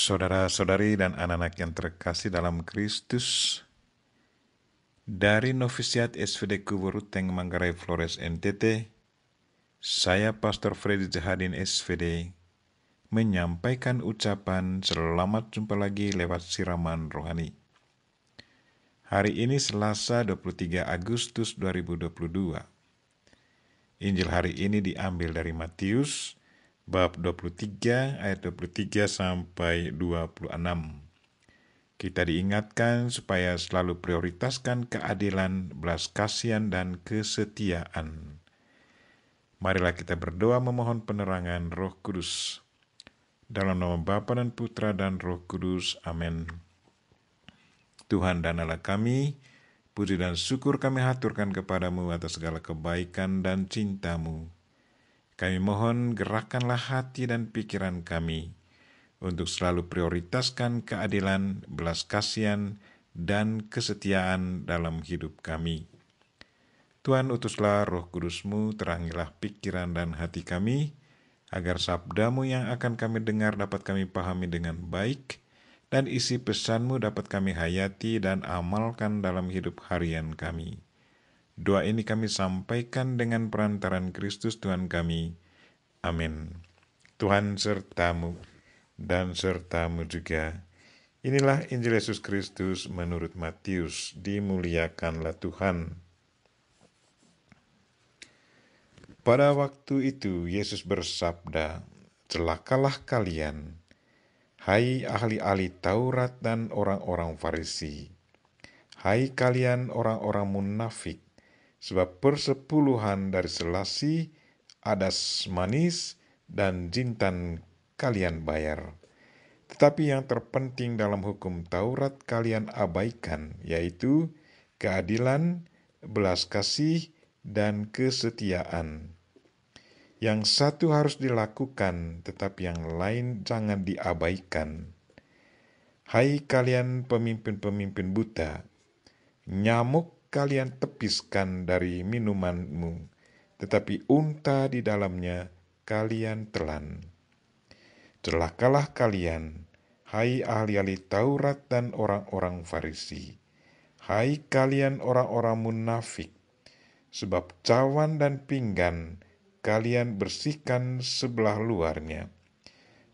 Saudara-saudari dan anak-anak yang terkasih dalam Kristus, dari Novisiat SVD Kuburuteng Manggarai Flores NTT, saya Pastor Freddy Jahadin SVD menyampaikan ucapan selamat jumpa lagi lewat siraman rohani. Hari ini Selasa 23 Agustus 2022. Injil hari ini diambil dari Matius bab 23 ayat 23 sampai 26. Kita diingatkan supaya selalu prioritaskan keadilan, belas kasihan, dan kesetiaan. Marilah kita berdoa memohon penerangan Roh Kudus. Dalam nama Bapa dan Putra dan Roh Kudus. Amin. Tuhan dan Allah kami, puji dan syukur kami haturkan kepadamu atas segala kebaikan dan cintamu. Kami mohon gerakkanlah hati dan pikiran kami untuk selalu prioritaskan keadilan, belas kasihan, dan kesetiaan dalam hidup kami. Tuhan, utuslah Roh Kudus-Mu, terangilah pikiran dan hati kami, agar sabda-Mu yang akan kami dengar dapat kami pahami dengan baik, dan isi pesan-Mu dapat kami hayati dan amalkan dalam hidup harian kami. Doa ini kami sampaikan dengan perantaran Kristus Tuhan kami. Amin. Tuhan sertamu dan sertamu juga. Inilah Injil Yesus Kristus menurut Matius. Dimuliakanlah Tuhan. Pada waktu itu Yesus bersabda, "Celakalah kalian, hai ahli-ahli Taurat dan orang-orang Farisi. Hai kalian orang-orang munafik, sebab persepuluhan dari selasi, adas manis, dan jintan kalian bayar. Tetapi yang terpenting dalam hukum Taurat kalian abaikan, yaitu keadilan, belas kasih, dan kesetiaan. Yang satu harus dilakukan, tetapi yang lain jangan diabaikan. Hai kalian pemimpin-pemimpin buta, nyamuk kalian tepiskan dari minumanmu, tetapi unta di dalamnya kalian telan. Celakalah kalian, hai ahli-ahli Taurat dan orang-orang Farisi, hai kalian orang-orang munafik, sebab cawan dan pinggan kalian bersihkan sebelah luarnya,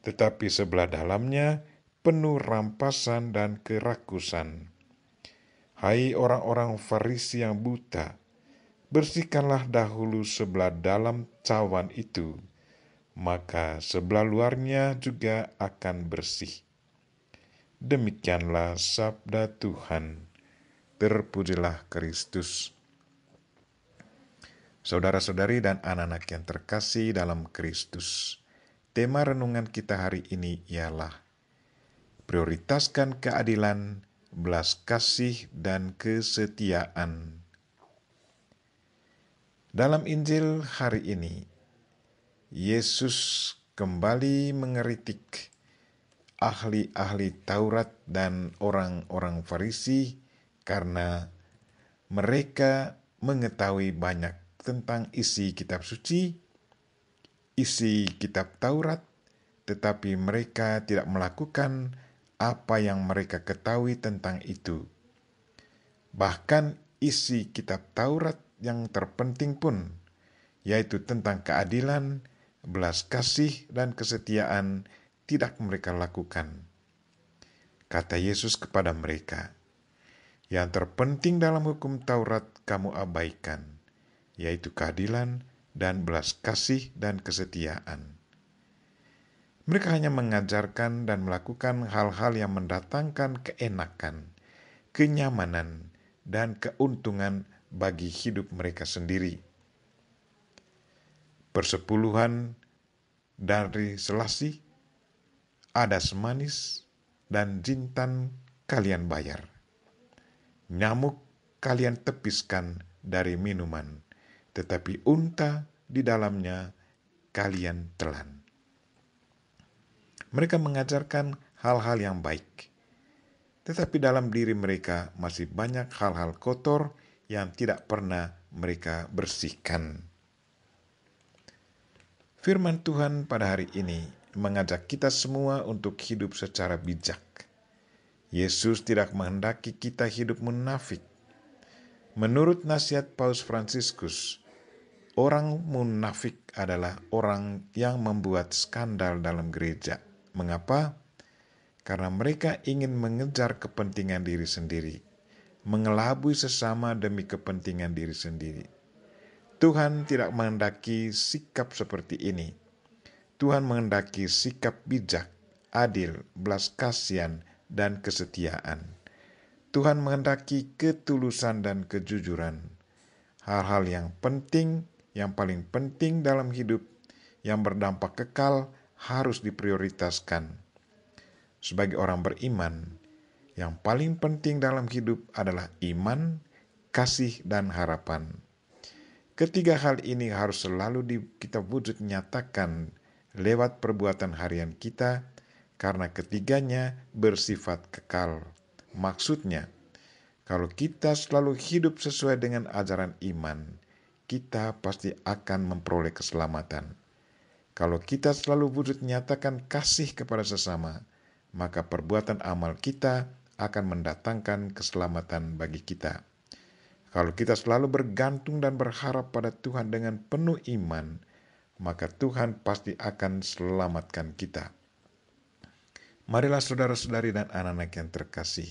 tetapi sebelah dalamnya penuh rampasan dan kerakusan. Hai orang-orang Farisi yang buta, bersihkanlah dahulu sebelah dalam cawan itu, maka sebelah luarnya juga akan bersih. Demikianlah sabda Tuhan. Terpujilah Kristus. Saudara-saudari dan anak-anak yang terkasih dalam Kristus, tema renungan kita hari ini ialah prioritaskan keadilan, belas kasih, dan kesetiaan. Dalam Injil hari ini, Yesus kembali mengeritik ahli-ahli Taurat dan orang-orang Farisi karena mereka mengetahui banyak tentang isi kitab suci, isi kitab Taurat, tetapi mereka tidak melakukan apa yang mereka ketahui tentang itu. Bahkan isi kitab Taurat yang terpenting pun, yaitu tentang keadilan, belas kasih, dan kesetiaan, tidak mereka lakukan. Kata Yesus kepada mereka, "Yang terpenting dalam hukum Taurat kamu abaikan, yaitu keadilan dan belas kasih dan kesetiaan." Mereka hanya mengajarkan dan melakukan hal-hal yang mendatangkan keenakan, kenyamanan, dan keuntungan bagi hidup mereka sendiri. Persepuluhan dari selasi, adas manis, dan jintan kalian bayar. Nyamuk kalian tepiskan dari minuman, tetapi unta di dalamnya kalian telan. Mereka mengajarkan hal-hal yang baik, tetapi dalam diri mereka masih banyak hal-hal kotor yang tidak pernah mereka bersihkan. Firman Tuhan pada hari ini mengajak kita semua untuk hidup secara bijak. Yesus tidak menghendaki kita hidup munafik. Menurut nasihat Paus Fransiskus, orang munafik adalah orang yang membuat skandal dalam gereja. Mengapa? Karena mereka ingin mengejar kepentingan diri sendiri, mengelabui sesama demi kepentingan diri sendiri. Tuhan tidak menghendaki sikap seperti ini. Tuhan menghendaki sikap bijak, adil, belas kasihan, dan kesetiaan. Tuhan menghendaki ketulusan dan kejujuran. Hal-hal yang penting, yang paling penting dalam hidup, yang berdampak kekal harus diprioritaskan. Sebagai orang beriman, yang paling penting dalam hidup adalah iman, kasih, dan harapan. Ketiga hal ini harus selalu kita wujud nyatakan lewat perbuatan harian kita, karena ketiganya bersifat kekal. Maksudnya, kalau kita selalu hidup sesuai dengan ajaran iman, kita pasti akan memperoleh keselamatan. Kalau kita selalu wujud nyatakan kasih kepada sesama, maka perbuatan amal kita akan mendatangkan keselamatan bagi kita. Kalau kita selalu bergantung dan berharap pada Tuhan dengan penuh iman, maka Tuhan pasti akan selamatkan kita. Marilah saudara-saudari dan anak-anak yang terkasih,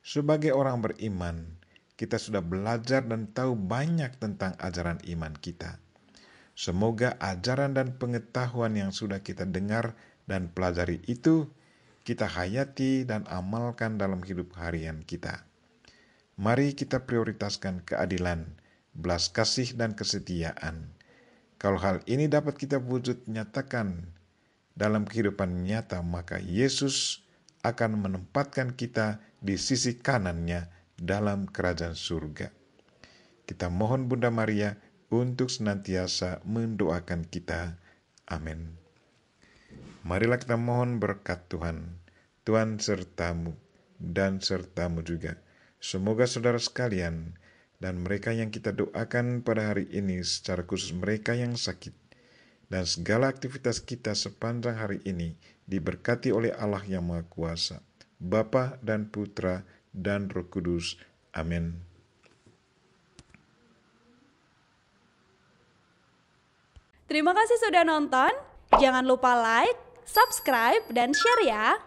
sebagai orang beriman, kita sudah belajar dan tahu banyak tentang ajaran iman kita. Semoga ajaran dan pengetahuan yang sudah kita dengar dan pelajari itu, kita hayati dan amalkan dalam hidup harian kita. Mari kita prioritaskan keadilan, belas kasih, dan kesetiaan. Kalau hal ini dapat kita wujud nyatakan dalam kehidupan nyata, maka Yesus akan menempatkan kita di sisi kanannya dalam kerajaan surga. Kita mohon Bunda Maria untuk senantiasa mendoakan kita. Amin. Marilah kita mohon berkat Tuhan. Tuhan sertamu dan sertamu juga. Semoga saudara sekalian dan mereka yang kita doakan pada hari ini, secara khusus mereka yang sakit, dan segala aktivitas kita sepanjang hari ini diberkati oleh Allah yang Maha Kuasa, Bapa dan Putra dan Roh Kudus. Amin. Terima kasih sudah nonton. Jangan lupa like, subscribe, dan share ya.